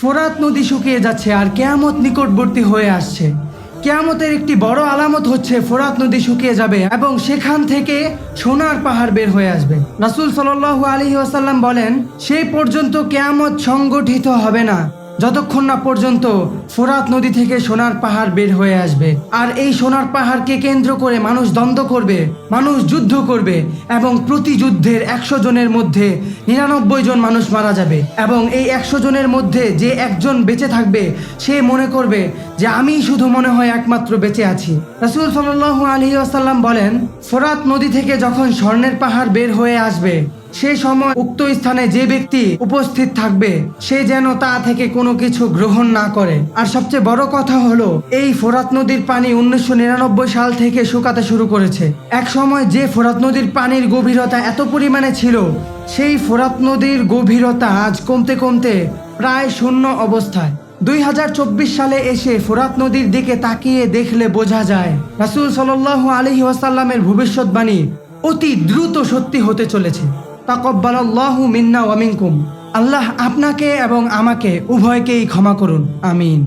ফোরাত নদী শুকিয়ে যাচ্ছে আর কিয়ামত নিকটবর্তী হয়ে আসছে। কিয়ামতের একটি বড় আলামত হচ্ছে ফোরাত নদী শুকিয়ে যাবে এবং সেখান থেকে সোনার পাহাড় বের হয়ে আসবে। রাসূল সাল্লাল্লাহু আলাইহি ওয়াসাল্লাম বলেন, সেই পর্যন্ত কিয়ামত সংগঠিত হবে না যতক্ষণ না পর্যন্ত ফোরাত নদী থেকে সোনার পাহাড় বের হয়ে আসবে। আর এই সোনার পাহাড়কে কেন্দ্র করে মানুষ দ্বন্দ্ব করবে, মানুষ যুদ্ধ করবে এবং প্রতি যুদ্ধের 100 জনের মধ্যে 99 জন মানুষ মারা যাবে এবং এই 100 জনের মধ্যে যে একজন বেঁচে থাকবে সে মনে করবে যে আমি শুধু মনে হয় একমাত্র বেঁচে আছি। রাসূল সাল্লাল্লাহু আলাইহি ওয়াসাল্লাম বলেন, ফোরাত নদী থেকে যখন স্বর্ণের পাহাড় বের হয়ে আসবে সেই সময় উক্ত স্থানে যে ব্যক্তি উপস্থিত থাকবে সে যেন তা থেকে কোনো কিছু গ্রহণ না করে। আর সবচেয়ে বড় কথা হলো, এই ফোরাত নদীর পানি 1999 সাল থেকে শুকাতে শুরু করেছে। এক সময় যে ফোরাত নদীর পানির গভীরতা এত পরিমাণে ছিল, সেই ফোরাত নদীর গভীরতা আজ কমতে কমতে প্রায় শূন্য অবস্থায়। 2024 সালে এসে ফোরাত নদীর দিকে তাকিয়ে দেখলে বোঝা যায় রাসূল সাল্লাল্লাহু আলাইহি ওয়াসাল্লামের ভবিষ্যৎবাণী অতি দ্রুত সত্যি হতে চলেছে। তাকাব্বালাল্লাহু মিন্না ওয়া মিনকুম। আল্লাহ আপনাকে এবং আমাকে উভয়কেই ক্ষমা করুন, আমিন।